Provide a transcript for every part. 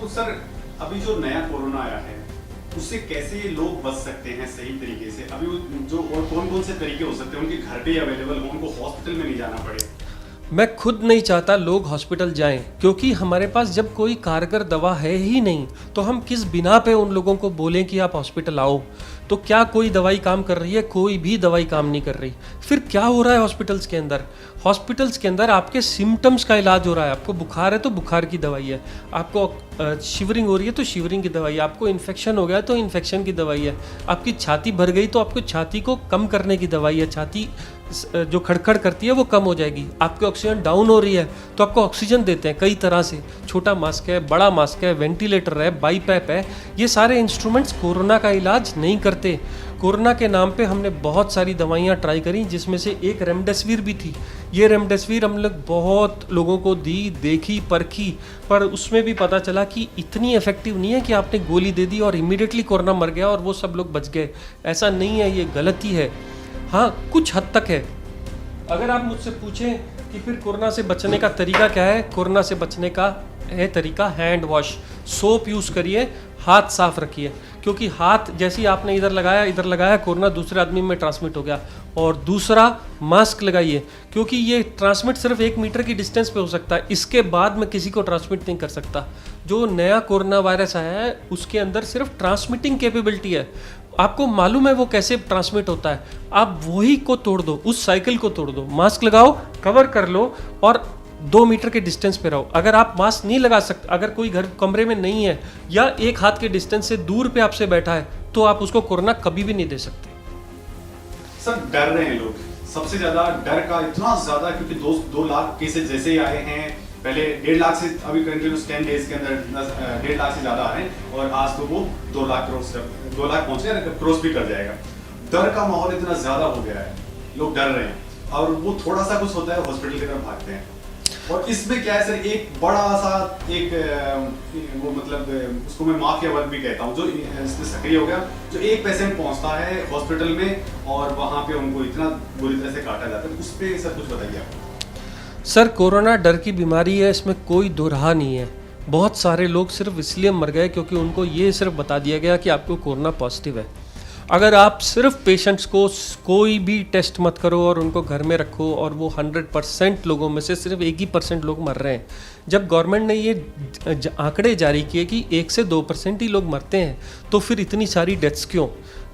तो सर अभी जो नया कोरोना आया है उससे कैसे लोग बच सकते हैं सही तरीके से? अभी जो और कौन कौन से तरीके हो सकते हैं उनके घर पे अवेलेबल हो, उनको हॉस्पिटल में नहीं जाना पड़े? मैं खुद नहीं चाहता लोग हॉस्पिटल जाएं, क्योंकि हमारे पास जब कोई कारगर दवा है ही नहीं तो हम किस बिना पे उन लोगों को बोलें कि आप हॉस्पिटल आओ। तो क्या कोई दवाई काम कर रही है? कोई भी दवाई काम नहीं कर रही। फिर क्या हो रहा है हॉस्पिटल्स के अंदर? हॉस्पिटल्स के अंदर आपके सिम्टम्स का इलाज हो रहा है। आपको बुखार है तो बुखार की दवाई है, आपको शिवरिंग हो रही है तो शिवरिंग की दवाई है, आपको इन्फेक्शन हो गया तो इन्फेक्शन की दवाई है, आपकी छाती भर गई तो आपको छाती को कम करने की दवाई है, छाती जो खड़खड़ करती है वो कम हो जाएगी, आपकी ऑक्सीजन डाउन हो रही है तो आपको ऑक्सीजन देते हैं कई तरह से, छोटा मास्क है, बड़ा मास्क है, वेंटिलेटर है, बाईपैप है। ये सारे इंस्ट्रूमेंट्स कोरोना का इलाज नहीं करते। कोरोना के नाम पे हमने बहुत सारी दवाइयाँ ट्राई करी, जिसमें से एक रेमडेसिविर भी थी। ये रेमडेसिविर हम लोग बहुत लोगों को दी, देखी, परखी, पर उसमें भी पता चला कि इतनी इफेक्टिव नहीं है कि आपने गोली दे दी और इमीडिएटली कोरोना मर गया और वो सब लोग बच गए। ऐसा नहीं है, ये गलती है। हाँ, कुछ हद तक है। अगर आप मुझसे पूछें कि फिर कोरोना से बचने का तरीका क्या है, कोरोना से बचने का है तरीका हैंड वॉश। सोप यूज़ करिए, हाथ साफ रखिए, क्योंकि हाथ जैसे ही आपने इधर लगाया कोरोना दूसरे आदमी में ट्रांसमिट हो गया। और दूसरा, मास्क लगाइए, क्योंकि ये ट्रांसमिट सिर्फ 1 मीटर की डिस्टेंस पे हो सकता है, इसके बाद में किसी को ट्रांसमिट नहीं कर सकता। जो नया कोरोना वायरस आया है उसके अंदर सिर्फ ट्रांसमिटिंग कैपेबिलिटी है। आपको मालूम है वो कैसे ट्रांसमिट होता है, आप वही को तोड़ दो, उस साइकिल को तोड़ दो। मास्क लगाओ, कवर कर लो और 2 मीटर के डिस्टेंस पे रहो। अगर आप मास्क नहीं लगा सकते, अगर कोई घर कमरे में नहीं है या 1 हाथ के डिस्टेंस से दूर पे आपसे बैठा है, तो आप उसको कोरोना कभी भी नहीं दे सकते। सर डर रहे हैं लोग, सबसे ज्यादा डर का इतना ज्यादा, क्योंकि 2 लाख केसेस जैसे ही आए हैं, पहले 1.5 लाख से अभी कंटिन्यूस 10 डेज के अंदर 1.5 लाख से ज्यादा आ रहे हैं और आज तो वो 2 लाख पहुंच गया, क्रॉस भी कर जाएगा। डर का माहौल इतना ज्यादा हो गया है, लोग डर रहे हैं और वो थोड़ा सा कुछ होता है हॉस्पिटल की तरफ भागते हैं। और इसमें क्या है सर, एक बड़ा सा वो मतलब उसको मैं माफिया वर्ग भी कहता हूँ, जो इसमें सक्रिय हो गया, जो एक पेशेंट पहुंचता है हॉस्पिटल में और वहां पे उनको इतना बुरी तरह से काटा जाता है, उस पर सर कुछ बताइए आप। सर, कोरोना डर की बीमारी है, इसमें कोई दो राह नहीं है। बहुत सारे लोग सिर्फ इसलिए मर गए क्योंकि उनको ये सिर्फ बता दिया गया कि आपको कोरोना पॉजिटिव है। अगर आप सिर्फ पेशेंट्स को कोई भी टेस्ट मत करो और उनको घर में रखो और वो 100% लोगों में से सिर्फ 1% लोग मर रहे हैं। जब गवर्नमेंट ने ये आंकड़े जारी किए कि 1 से 2% ही लोग मरते हैं, तो फिर इतनी सारी डेथ्स क्यों?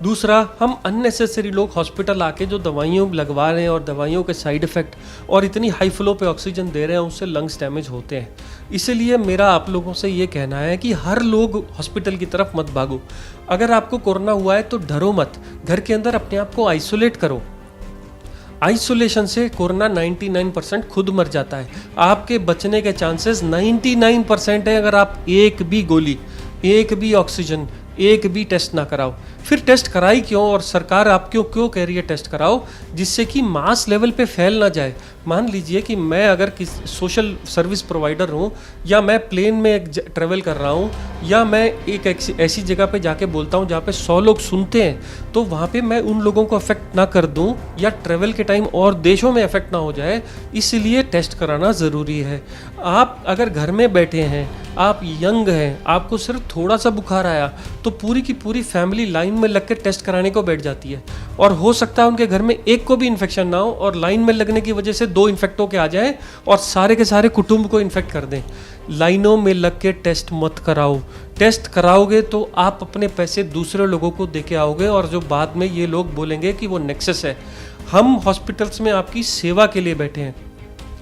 दूसरा, हम अननेसेसरी लोग हॉस्पिटल आके जो दवाइयों लगवा रहे हैं और दवाइयों के साइड इफ़ेक्ट और इतनी हाई फ्लो पे ऑक्सीजन दे रहे हैं, उससे लंग्स डैमेज होते हैं। इसलिए मेरा आप लोगों से ये कहना है कि हर लोग हॉस्पिटल की तरफ मत भागो। अगर आपको कोरोना हुआ है तो डरो मत, घर के अंदर अपने आप को आइसोलेट करो। आइसोलेशन से कोरोना 99% खुद मर जाता है। आपके बचने के चांसेस 99% है अगर आप एक भी गोली, एक भी ऑक्सीजन, एक भी टेस्ट ना कराओ। फिर टेस्ट कराई क्यों? और सरकार आपको क्यों कह रही है टेस्ट कराओ? जिससे कि मास लेवल पे फैल ना जाए। मान लीजिए कि मैं अगर किसी सोशल सर्विस प्रोवाइडर हूँ, या मैं प्लेन में ट्रेवल कर रहा हूँ, या मैं एक ऐसी जगह पे जाके बोलता हूँ जहाँ पे 100 लोग सुनते हैं, तो वहाँ पे मैं उन लोगों को अफेक्ट ना कर दूँ या ट्रेवल के टाइम और देशों में अफेक्ट ना हो जाए, इसलिए टेस्ट कराना ज़रूरी है। आप अगर घर में बैठे हैं, आप यंग हैं, आपको सिर्फ थोड़ा सा बुखार आया तो पूरी की पूरी फैमिली लाइन में लग के टेस्ट कराने को बैठ जाती है, और हो सकता है उनके घर में एक को भी इन्फेक्शन ना हो और लाइन में लगने की वजह से 2 इन्फेक्ट होके आ जाएं और सारे के सारे कुटुंब को इन्फेक्ट कर दें। लाइनों में लग के टेस्ट मत कराओ। टेस्ट कराओगे तो आप अपने पैसे दूसरे लोगों को दे के आओगे, और जो बाद में ये लोग बोलेंगे कि वो नेक्सस है। हम हॉस्पिटल्स में आपकी सेवा के लिए बैठे हैं,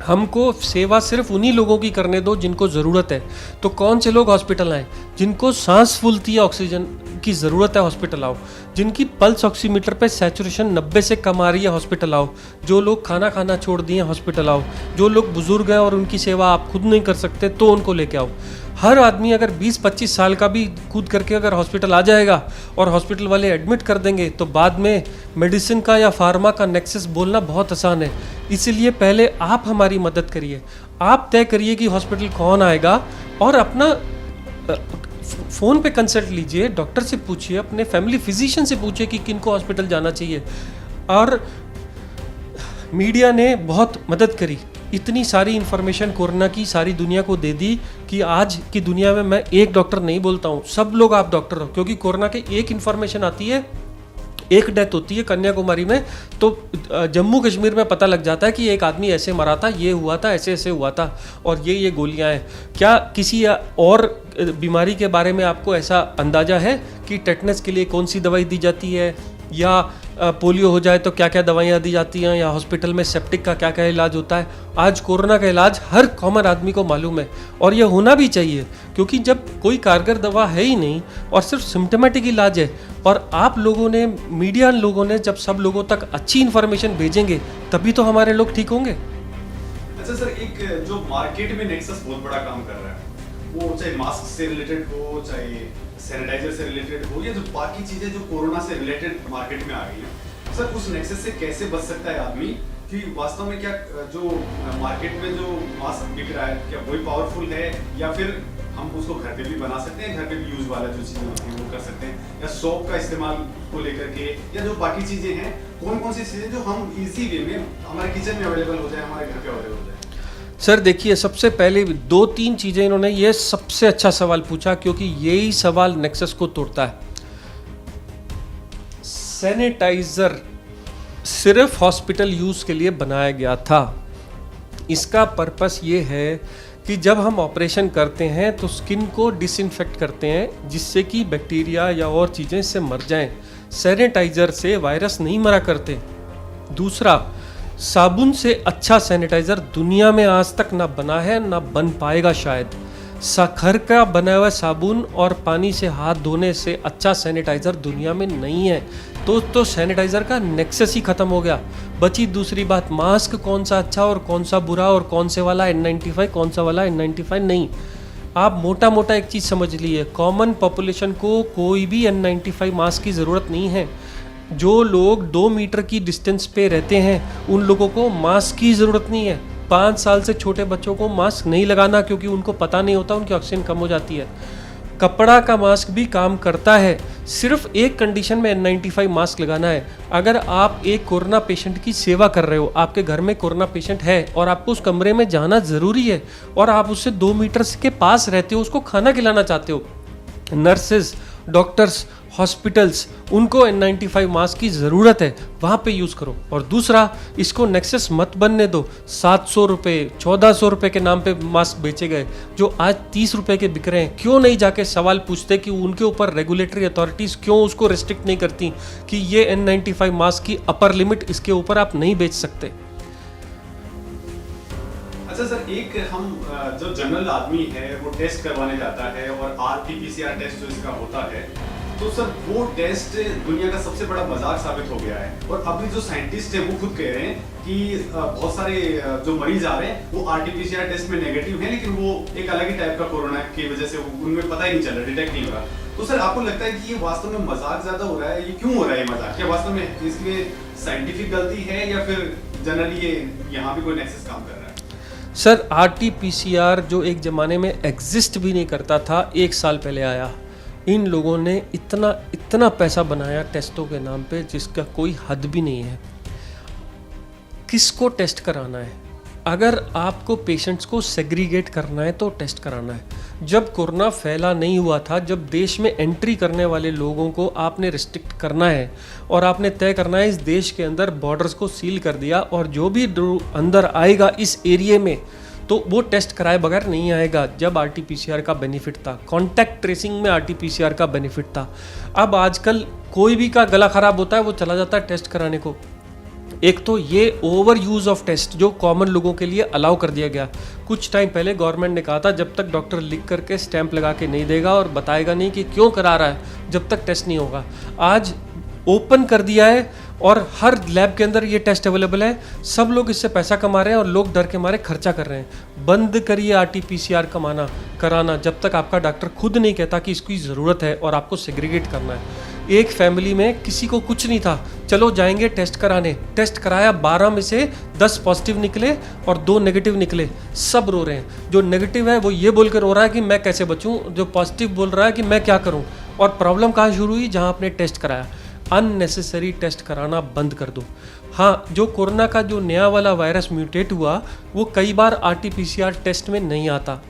हमको सेवा सिर्फ उन्हीं लोगों की करने दो जिनको ज़रूरत है। तो कौन से लोग हॉस्पिटल आए? जिनको सांस फूलती है, ऑक्सीजन की ज़रूरत है, हॉस्पिटल आओ। जिनकी पल्स ऑक्सीमीटर पे सैचुरेशन 90 से कम आ रही है, हॉस्पिटल आओ। जो लोग खाना खाना छोड़ दिए, हॉस्पिटल आओ। जो लोग बुजुर्ग हैं और उनकी सेवा आप खुद नहीं कर सकते, तो उनको लेके आओ। हर आदमी अगर 20-25 साल का भी कूद करके अगर हॉस्पिटल आ जाएगा और हॉस्पिटल वाले एडमिट कर देंगे, तो बाद में मेडिसिन का या फार्मा का नेक्सस बोलना बहुत आसान है। इसलिए पहले आप हमारी मदद करिए। आप तय करिए कि हॉस्पिटल कौन आएगा, और अपना फ़ोन पे कंसल्ट लीजिए, डॉक्टर से पूछिए, अपने फैमिली फिजिशियन से पूछिए कि किनको हॉस्पिटल जाना चाहिए। और मीडिया ने बहुत मदद करी, इतनी सारी इन्फॉर्मेशन कोरोना की सारी दुनिया को दे दी कि आज की दुनिया में मैं एक डॉक्टर नहीं बोलता हूँ, सब लोग आप डॉक्टर हो, क्योंकि कोरोना के एक इन्फॉर्मेशन आती है, एक डेथ होती है कन्याकुमारी में, तो जम्मू कश्मीर में पता लग जाता है कि एक आदमी ऐसे मरा था, ये हुआ था, ऐसे ऐसे हुआ था, और ये गोलियां हैं। क्या किसी और बीमारी के बारे में आपको ऐसा अंदाजा है कि टेटनस के लिए कौन सी दवाई दी जाती है, या पोलियो हो जाए तो क्या क्या दवाइयाँ दी जाती हैं, या हॉस्पिटल में सेप्टिक का क्या क्या इलाज होता है? आज कोरोना का इलाज हर कॉमन आदमी को मालूम है, और ये होना भी चाहिए, क्योंकि जब कोई कारगर दवा है ही नहीं और सिर्फ सिम्टोमेटिक इलाज है, और आप लोगों ने, मीडिया लोगों ने जब सब लोगों तक अच्छी इन्फॉर्मेशन भेजेंगे तभी तो हमारे लोग ठीक होंगे। अच्छा सर, एक जो मार्केट में नेक्सस बहुत बड़ा काम कर रहा है, वो चाहे मास्क से रिलेटेड हो, चाहे सैनिटाइजर से रिलेटेड हो, या जो बाकी चीजें जो कोरोना से रिलेटेड मार्केट में आ गई हैं, सर उस नेक्सस से कैसे बच सकता है आदमी कि वास्तव में क्या जो मार्केट में जो मास्क बिक रहा है क्या वही पावरफुल है, या फिर हम उसको घर पे भी बना सकते हैं, घर पे भी यूज वाला जो चीजें होती हैं वो कर सकते हैं, या सोप का इस्तेमाल को लेकर के, या जो बाकी चीजें हैं, कौन कौन सी चीजें जो हम इजी वे में हमारे किचन में अवेलेबल हो जाए, हमारे घर पे अवेलेबल हो जाए? सर देखिए, सबसे पहले 2-3 चीज़ें इन्होंने, ये सबसे अच्छा सवाल पूछा, क्योंकि यही सवाल नेक्सस को तोड़ता है। सैनिटाइजर सिर्फ हॉस्पिटल यूज़ के लिए बनाया गया था। इसका पर्पस ये है कि जब हम ऑपरेशन करते हैं तो स्किन को डिसइंफेक्ट करते हैं, जिससे कि बैक्टीरिया या और चीज़ें इससे मर जाएं। सैनिटाइजर से वायरस नहीं मरा करते। दूसरा, साबुन से अच्छा सैनिटाइजर दुनिया में आज तक ना बना है ना बन पाएगा शायद। घर का बना हुआ साबुन और पानी से हाथ धोने से अच्छा सैनिटाइजर दुनिया में नहीं है। तो सैनिटाइजर का नेक्सस ही खत्म हो गया। बची दूसरी बात, मास्क कौन सा अच्छा और कौन सा बुरा, और कौन से वाला N95 कौन सा वाला N95 नहीं। आप मोटा मोटा एक चीज़ समझ लीजिए, कॉमन पॉपुलेशन को कोई भी N95 मास्क की ज़रूरत नहीं है। जो लोग 2 मीटर की डिस्टेंस पे रहते हैं उन लोगों को मास्क की ज़रूरत नहीं है। 5 साल से छोटे बच्चों को मास्क नहीं लगाना, क्योंकि उनको पता नहीं होता, उनकी ऑक्सीजन कम हो जाती है। कपड़ा का मास्क भी काम करता है, सिर्फ एक कंडीशन में N95 मास्क लगाना है। अगर आप एक कोरोना पेशेंट की सेवा कर रहे हो, आपके घर में कोरोना पेशेंट है और आपको उस कमरे में जाना ज़रूरी है, और आप उससे 2 मीटर के पास रहते हो, उसको खाना खिलाना चाहते हो, नर्सेज, डॉक्टर्स, हॉस्पिटल्स, उनको N95 मास्क की ज़रूरत है, वहाँ पे यूज़ करो। और दूसरा, इसको नेक्सस मत बनने दो। 700 रुपये 1400 रुपये के नाम पे मास्क बेचे गए, जो आज 30 रुपये के बिक रहे हैं। क्यों नहीं जाके सवाल पूछते कि उनके ऊपर रेगुलेटरी अथॉरिटीज़ क्यों उसको रिस्ट्रिक्ट नहीं करती कि ये N95 मास्क की अपर लिमिट, इसके ऊपर आप नहीं बेच सकते। अच्छा सर, एक हम जो जनरल आदमी है वो टेस्ट करवाने जाता है, और RT-PCR टेस्ट जो इसका होता है, तो सर वो टेस्ट दुनिया का सबसे बड़ा मजाक साबित हो गया है। और अभी जो साइंटिस्ट है वो खुद कह रहे हैं कि बहुत सारे जो मरीज आ रहे हैं वो RT-PCR टेस्ट में नेगेटिव हैं, लेकिन वो एक अलग ही टाइप का कोरोना की वजह से उनमें पता ही नहीं चल रहा, डिटेक्ट नहीं हो रहा। तो सर आपको लगता है कि ये वास्तव में मजाक ज्यादा हो रहा है? ये क्यों हो रहा है ये मजाक? क्या वास्तव में इसमें साइंटिफिक गलती है, या फिर जनरली ये यहाँ भी कोई नेक्सस काम कर रहा है? सर RT-PCR जो एक ज़माने में एग्जिस्ट भी नहीं करता था, 1 साल पहले आया। इन लोगों ने इतना पैसा बनाया टेस्टों के नाम पे, जिसका कोई हद भी नहीं है। किसको टेस्ट कराना है? अगर आपको पेशेंट्स को सेग्रीगेट करना है तो टेस्ट कराना है। जब कोरोना फैला नहीं हुआ था, जब देश में एंट्री करने वाले लोगों को आपने रिस्ट्रिक्ट करना है और आपने तय करना है, इस देश के अंदर बॉर्डर्स को सील कर दिया, और जो भी अंदर आएगा इस एरिया में तो वो टेस्ट कराए बगैर नहीं आएगा। जब RT-PCR का बेनिफिट था, कॉन्टैक्ट ट्रेसिंग में RT-PCR का बेनिफिट था। अब आजकल कोई भी का गला खराब होता है वो चला जाता है टेस्ट कराने को। एक तो ये ओवर यूज़ ऑफ टेस्ट जो कॉमन लोगों के लिए अलाउ कर दिया गया। कुछ टाइम पहले गवर्नमेंट ने कहा था जब तक डॉक्टर लिख करके स्टैंप लगा के नहीं देगा और बताएगा नहीं कि क्यों करा रहा है, जब तक टेस्ट नहीं होगा। आज ओपन कर दिया है और हर लैब के अंदर ये टेस्ट अवेलेबल है। सब लोग इससे पैसा कमा रहे हैं और लोग डर के मारे खर्चा कर रहे हैं। बंद करिए RT-PCR कराना जब तक आपका डॉक्टर खुद नहीं कहता कि इसकी ज़रूरत है और आपको सेग्रीगेट करना है। एक फैमिली में किसी को कुछ नहीं था, चलो जाएंगे टेस्ट कराने, टेस्ट कराया, 12 में से 10 पॉजिटिव निकले और 2 नेगेटिव निकले। सब रो रहे हैं। जो नेगेटिव है वो ये बोल कर रो रहा है कि मैं कैसे बचूं, जो पॉजिटिव बोल रहा है कि मैं क्या करूं। और प्रॉब्लम कहाँ शुरू हुई? जहां आपने टेस्ट कराया। अननेसेसरी टेस्ट कराना बंद कर दो। हाँ, जो कोरोना का जो नया वाला वायरस म्यूटेट हुआ वो कई बार RT-PCR टेस्ट में नहीं आता।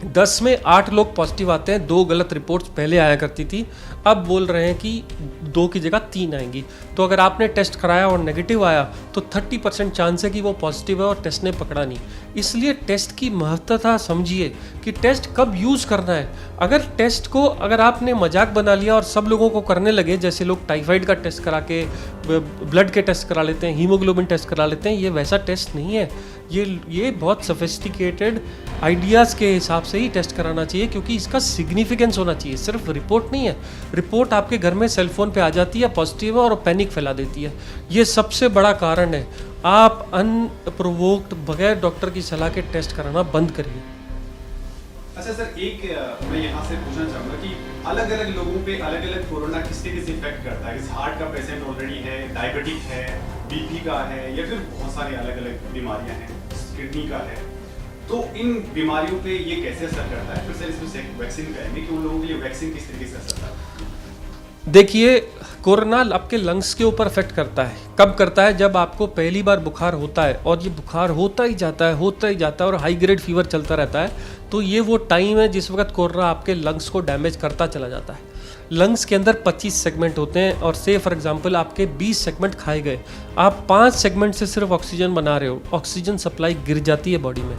10 में 8 लोग पॉजिटिव आते हैं, 2 गलत रिपोर्ट्स पहले आया करती थी, अब बोल रहे हैं कि 2 की जगह 3 आएंगी। तो अगर आपने टेस्ट कराया और नेगेटिव आया तो 30% चांस है कि वो पॉजिटिव है और टेस्ट ने पकड़ा नहीं। इसलिए टेस्ट की महत्वता समझिए कि टेस्ट कब यूज़ करना है। अगर आपने मजाक बना लिया और सब लोगों को करने लगे, जैसे लोग टाइफाइड का टेस्ट करा के ब्लड के टेस्ट करा लेते हैं, हीमोग्लोबिन टेस्ट करा लेते हैं, ये वैसा टेस्ट नहीं है। ये बहुत सोफिस्टिकेटेड आइडियाज़ के हिसाब से ही टेस्ट कराना चाहिए, क्योंकि इसका सिग्निफिकेंस होना चाहिए, सिर्फ रिपोर्ट नहीं है। रिपोर्ट आपके घर में सेलफोन पे आ जाती है पॉजिटिव है और पैनिक फैला देती है। ये सबसे बड़ा कारण है। आप अनप्रोवोक्ड बगैर डॉक्टर की सलाह के टेस्ट कराना बंद करिए। अच्छा सर, मैं यहाँ से पूछना चाहूँगा कि अलग अलग लोगों पे अलग अलग कोरोना किस इफेक्ट करता है। इस हार्ट का पेशेंट ऑलरेडी है, डायबिटिक है, बीपी का है, या फिर बहुत सारी अलग अलग बीमारियाँ हैं, किडनी का है, तो इन बीमारियों पे ये कैसे असर करता है? फिर सर इसमें वैक्सीन कहेंगे कि उन लोगों के लिए वैक्सीन किस तरीके से असर करता है? देखिए, कोरोना आपके लंग्स के ऊपर अफेक्ट करता है। कब करता है? जब आपको पहली बार बुखार होता है और ये बुखार होता ही जाता है और हाई ग्रेड फीवर चलता रहता है, तो ये वो टाइम है जिस वक्त कोरोना आपके लंग्स को डैमेज करता चला जाता है। लंग्स के अंदर 25 सेगमेंट होते हैं और से फॉर एग्जांपल आपके 20 सेगमेंट खाए गए, आप 5 सेगमेंट से सिर्फ ऑक्सीजन बना रहे हो, ऑक्सीजन सप्लाई गिर जाती है बॉडी में।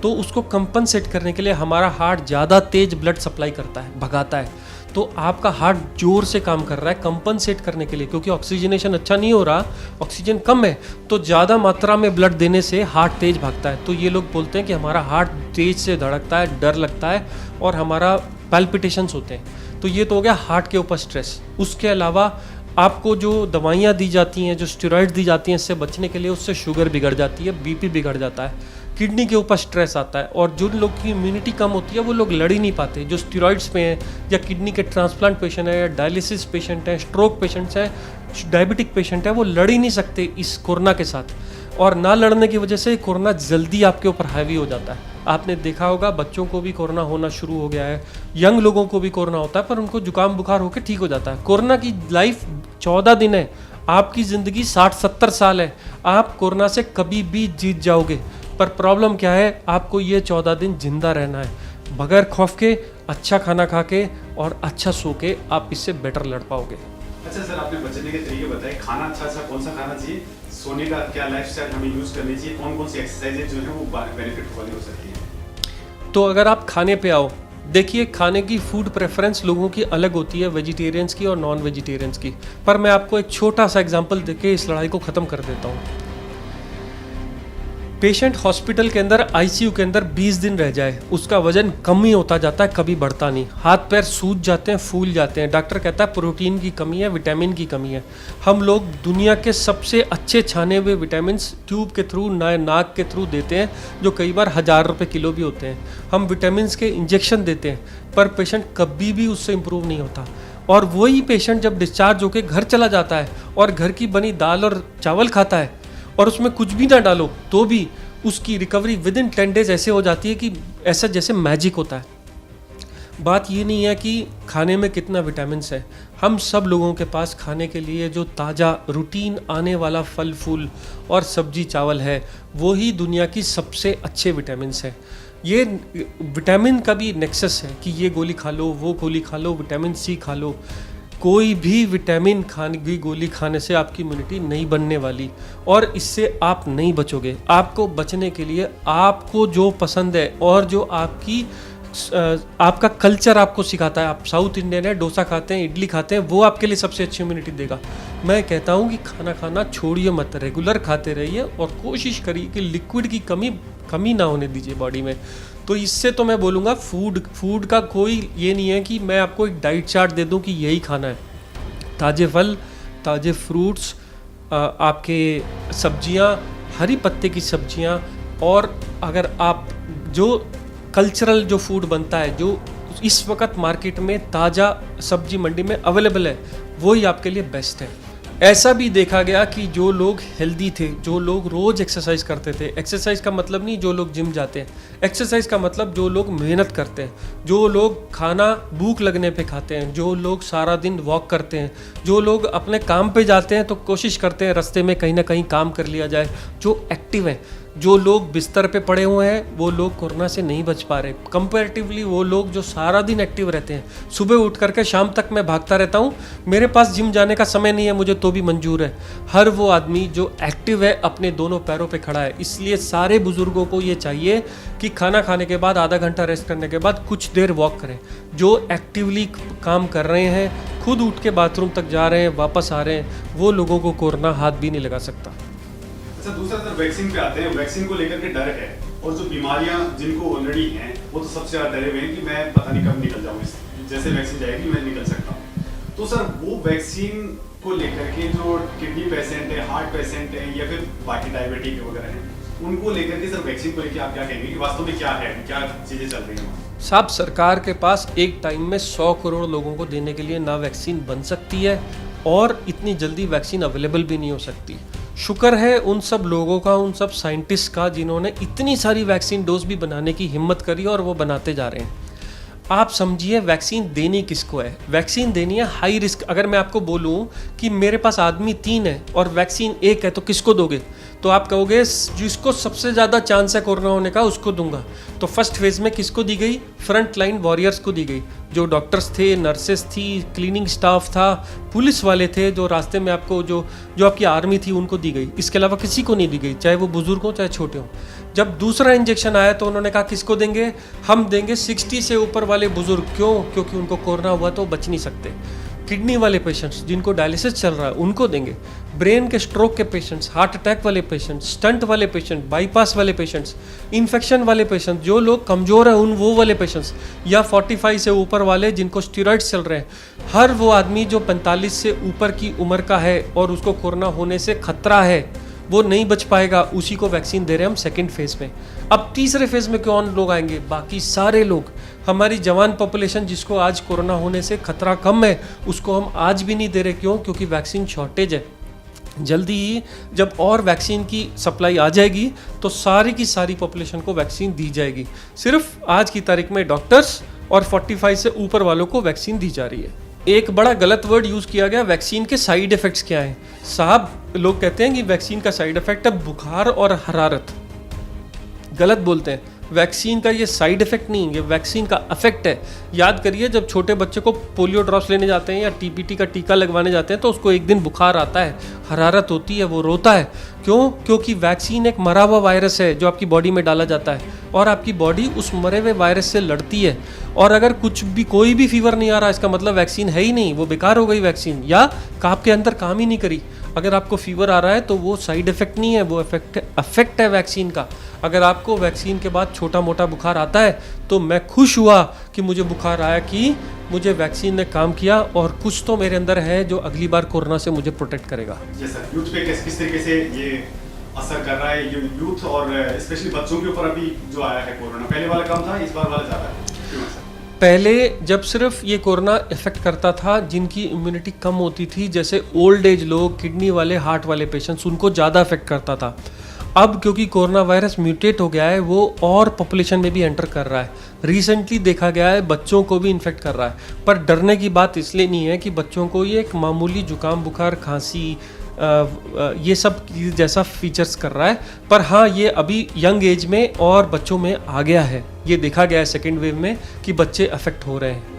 तो उसको कंपनसेट करने के लिए हमारा हार्ट ज़्यादा तेज ब्लड सप्लाई करता है, भगाता है। तो आपका हार्ट जोर से काम कर रहा है कंपनसेट करने के लिए, क्योंकि ऑक्सीजनेशन अच्छा नहीं हो रहा, ऑक्सीजन कम है, तो ज़्यादा मात्रा में ब्लड देने से हार्ट तेज भागता है। तो ये लोग बोलते हैं कि हमारा हार्ट तेज से धड़कता है, डर लगता है और हमारा पैल्पिटेशंस होते हैं। तो ये तो हो गया हार्ट के ऊपर स्ट्रेस। उसके अलावा आपको जो दवाइयाँ दी जाती हैं, जो स्टेरॉइड दी जाती हैं इससे बचने के लिए, उससे शुगर बिगड़ जाती है, बीपी बिगड़ जाता है, किडनी के ऊपर स्ट्रेस आता है, और जो लोग की इम्यूनिटी कम होती है वो लोग लड़ ही नहीं पाते। जो स्टेरॉइड्स पे हैं, या किडनी के ट्रांसप्लांट पेशेंट है, या डायलिसिस पेशेंट हैं, स्ट्रोक पेशेंट्स हैं, डायबिटिक पेशेंट है, वो लड़ ही नहीं सकते इस कोरोना के साथ। और ना लड़ने की वजह से कोरोना जल्दी आपके ऊपर हावी हो जाता है। आपने देखा होगा बच्चों को भी कोरोना होना शुरू हो गया है, यंग लोगों को भी कोरोना होता है, पर उनको जुकाम बुखार होकर ठीक हो जाता है। कोरोना की लाइफ 14 दिन है, आपकी ज़िंदगी 60-70 साल है। आप कोरोना से कभी भी जीत जाओगे, पर प्रॉब्लम क्या है? आपको ये 14 दिन जिंदा रहना है, बगैर खौफ के, अच्छा खाना खा के और अच्छा सो के आप इससे बेटर लड़ पाओगे। अच्छा सर, आपने बचने के तरीके बताए। खाना अच्छा कौन सा खाना चाहिए, सोने का क्या लाइफस्टाइल हमें यूज़ करनी चाहिए, कौन कौन सी एक्सरसाइजेज जो है वो बेनिफिट वाली हो सकती है? तो अगर आप खाने पे आओ, देखिए खाने की फूड प्रेफरेंस लोगों की अलग होती है, वेजिटेरियंस की और नॉन वेजिटेरियंस की। पर मैं आपको एक छोटा सा एग्जांपल देके इस लड़ाई को ख़त्म कर देता हूँ। पेशेंट हॉस्पिटल के अंदर आईसीयू के अंदर 20 दिन रह जाए, उसका वजन कम ही होता जाता है, कभी बढ़ता नहीं, हाथ पैर सूज जाते हैं, फूल जाते हैं। डॉक्टर कहता है प्रोटीन की कमी है, विटामिन की कमी है। हम लोग दुनिया के सबसे अच्छे छाने हुए विटामिन ट्यूब के थ्रू, नाक के थ्रू देते हैं, जो कई बार 1000 रुपये किलो भी होते हैं। हम विटामिन के इंजेक्शन देते हैं, पर पेशेंट कभी भी उससे इम्प्रूव नहीं होता। और वही पेशेंट जब डिस्चार्ज होकर घर चला जाता है और घर की बनी दाल और चावल खाता है और उसमें कुछ भी ना डालो, तो भी उसकी रिकवरी विद इन 10 डेज ऐसे हो जाती है कि ऐसा जैसे मैजिक होता है। बात ये नहीं है कि खाने में कितना विटामिन्स है, हम सब लोगों के पास खाने के लिए जो ताज़ा रूटीन आने वाला फल फूल और सब्जी चावल है, वो ही दुनिया की सबसे अच्छे विटामिन्स है। ये विटामिन का भी नेक्सस है कि ये गोली खा लो, वो गोली खा लो, विटामिन सी खा लो। कोई भी विटामिन खाने की गोली खाने से आपकी इम्यूनिटी नहीं बनने वाली, और इससे आप नहीं बचोगे। आपको बचने के लिए आपको जो पसंद है और जो आपका कल्चर आपको सिखाता है, आप साउथ इंडियन है, डोसा खाते हैं, इडली खाते हैं, वो आपके लिए सबसे अच्छी इम्यूनिटी देगा। मैं कहता हूँ कि खाना खाना छोड़िए मत, रेगुलर खाते रहिए और कोशिश करिए कि लिक्विड की कमी ना होने दीजिए बॉडी में। तो इससे तो मैं बोलूँगा फूड का कोई ये नहीं है कि मैं आपको एक डाइट चार्ट दे दूँ कि यही खाना है। ताज़े फल, ताज़े फ्रूट्स, आपके सब्जियाँ, हरी पत्ते की सब्जियाँ, और अगर आप जो कल्चरल जो फूड बनता है, जो इस वक्त मार्केट में ताज़ा सब्जी मंडी में अवेलेबल है, वही आपके लिए बेस्ट है। ऐसा भी देखा गया कि जो लोग हेल्दी थे, जो लोग रोज एक्सरसाइज करते थे, एक्सरसाइज का मतलब नहीं जो लोग जिम जाते हैं, एक्सरसाइज का मतलब जो लोग मेहनत करते हैं, जो लोग खाना भूख लगने पे खाते हैं, जो लोग सारा दिन वॉक करते हैं, जो लोग अपने काम पे जाते हैं तो कोशिश करते हैं रास्ते में कहीं ना कहीं काम कर लिया जाए, जो एक्टिव हैं, जो लोग बिस्तर पे पड़े हुए हैं वो लोग कोरोना से नहीं बच पा रहे। कंपैरेटिवली वो लोग जो सारा दिन एक्टिव रहते हैं, सुबह उठ करके शाम तक मैं भागता रहता हूँ, मेरे पास जिम जाने का समय नहीं है मुझे तो भी मंजूर है। हर वो आदमी जो एक्टिव है अपने दोनों पैरों पे खड़ा है। इसलिए सारे बुजुर्गों को ये चाहिए कि खाना खाने के बाद आधा घंटा रेस्ट करने के बाद कुछ देर वॉक करें। जो एक्टिवली काम कर रहे हैं, खुद उठ के बाथरूम तक जा रहे हैं, वापस आ रहे हैं, वो लोगों को कोरोना हाथ भी नहीं लगा सकता। अच्छा, दूसरा सर वैक्सीन पे आते हैं। वैक्सीन को लेकर के डर है, और जो बीमारियां जिनको ऑलरेडी हैं वो तो सबसे ज़्यादा डरे हुए हैं कि मैं पता नहीं कब निकल जाऊँ, जैसे वैक्सीन जाएगी मैं निकल सकता हूँ। तो सर वो वैक्सीन को लेकर के जो किडनी पेशेंट है, हार्ट पेशेंट है, या फिर बाकी डायबिटिक वगैरह हैं, उनको लेकर के सर वैक्सीन को लेकर आप क्या कहेंगे कि वास्तव में क्या है, क्या चीज़ें चल रही हैं? साहब, सरकार के पास एक टाइम में 100 करोड़ लोगों को देने के लिए ना वैक्सीन बन सकती है और इतनी जल्दी वैक्सीन अवेलेबल भी नहीं हो सकती। शुक्र है उन सब लोगों का, उन सब साइंटिस्ट का जिन्होंने इतनी सारी वैक्सीन डोज भी बनाने की हिम्मत करी और वो बनाते जा रहे हैं। आप समझिए वैक्सीन देनी किसको है? वैक्सीन देनी है हाई रिस्क। अगर मैं आपको बोलूं कि मेरे पास आदमी 3 है और वैक्सीन 1 है तो किसको दोगे? तो आप कहोगे जिसको सबसे ज़्यादा चांस है कोरोना होने का उसको दूंगा। तो फर्स्ट फेज में किसको दी गई? फ्रंट लाइन वॉरियर्स को दी गई, जो डॉक्टर्स थे, नर्सेस थी, क्लीनिंग स्टाफ था, पुलिस वाले थे, जो रास्ते में आपको जो आपकी आर्मी थी उनको दी गई। इसके अलावा किसी को नहीं दी गई, चाहे वो बुजुर्ग हो चाहे छोटे हो। जब दूसरा इंजेक्शन आया तो उन्होंने कहा किसको देंगे? हम देंगे 60 से ऊपर वाले बुजुर्ग। क्यों? क्योंकि उनको कोरोना हुआ तो बच नहीं सकते। किडनी वाले पेशेंट्स जिनको डायलिसिस चल रहा है उनको देंगे। ब्रेन के स्ट्रोक के पेशेंट्स, हार्ट अटैक वाले पेशेंट्स, स्टंट वाले पेशेंट, बाईपास वाले पेशेंट्स, इन्फेक्शन वाले पेशेंट्स, जो लोग कमज़ोर हैं उन वो वाले पेशेंट्स, या 45 से ऊपर वाले जिनको स्टेरॉइड्स चल रहे हैं। हर वो आदमी जो 45 से ऊपर की उम्र का है और उसको कोरोना होने से खतरा है, वो नहीं बच पाएगा, उसी को वैक्सीन दे रहे हैं हम सेकेंड फेज में। अब तीसरे फेज में कौन लोग आएंगे? बाकी सारे लोग। हमारी जवान पॉपुलेशन जिसको आज कोरोना होने से खतरा कम है, उसको हम आज भी नहीं दे रहे। क्यों? क्योंकि वैक्सीन शॉर्टेज है। जल्दी ही जब और वैक्सीन की सप्लाई आ जाएगी तो सारी की सारी पॉपुलेशन को वैक्सीन दी जाएगी। सिर्फ आज की तारीख में डॉक्टर्स और 45 से ऊपर वालों को वैक्सीन दी जा रही है। एक बड़ा गलत वर्ड यूज़ किया गया, वैक्सीन के साइड इफ़ेक्ट्स क्या हैं? साहब, लोग कहते हैं कि वैक्सीन का साइड इफ़ेक्ट है बुखार और हरारत। गलत बोलते हैं। वैक्सीन का ये साइड इफ़ेक्ट नहीं है, ये वैक्सीन का इफेक्ट है। याद करिए, जब छोटे बच्चे को पोलियो ड्रॉप्स लेने जाते हैं या टीपीटी का टीका लगवाने जाते हैं तो उसको एक दिन बुखार आता है, हरारत होती है, वो रोता है। क्यों? क्योंकि वैक्सीन एक मरा हुआ वायरस है जो आपकी बॉडी में डाला जाता है और आपकी बॉडी उस मरे हुए वायरस से लड़ती है। और अगर कोई भी फीवर नहीं आ रहा, इसका मतलब वैक्सीन है ही नहीं, वो बेकार हो गई वैक्सीन, या आपके अंदर काम ही नहीं करी। अगर आपको फीवर आ रहा है तो वो साइड इफ़ेक्ट नहीं है, वो इफेक्ट है वैक्सीन का। अगर आपको वैक्सीन के बाद छोटा मोटा बुखार आता है तो मैं खुश हुआ कि मुझे बुखार आया, कि मुझे वैक्सीन ने काम किया और कुछ तो मेरे अंदर है जो अगली बार कोरोना से मुझे प्रोटेक्ट करेगा। जी सर, यूथ पे किस तरीके से ये असर कर रहा है, ये यूथ और स्पेशली बच्चों के ऊपर अभी जो आया है कोरोना? पहले वाला कम था, इस बार वाला ज़्यादा है, क्यों सर? पहले जब सिर्फ ये कोरोना इफेक्ट करता था जिनकी इम्यूनिटी कम होती थी, जैसे ओल्ड एज लोग, किडनी वाले, हार्ट वाले पेशेंट्स, उनको ज़्यादा इफेक्ट करता था। अब क्योंकि कोरोना वायरस म्यूटेट हो गया है, वो और पॉपुलेशन में भी एंटर कर रहा है। रिसेंटली देखा गया है बच्चों को भी इन्फेक्ट कर रहा है। पर डरने की बात इसलिए नहीं है कि बच्चों को ये एक मामूली जुकाम, बुखार, खांसी, ये सब जैसा फीचर्स कर रहा है। पर हाँ, ये अभी यंग एज में और बच्चों में आ गया है। ये देखा गया है सेकेंड वेव में कि बच्चे अफेक्ट हो रहे हैं।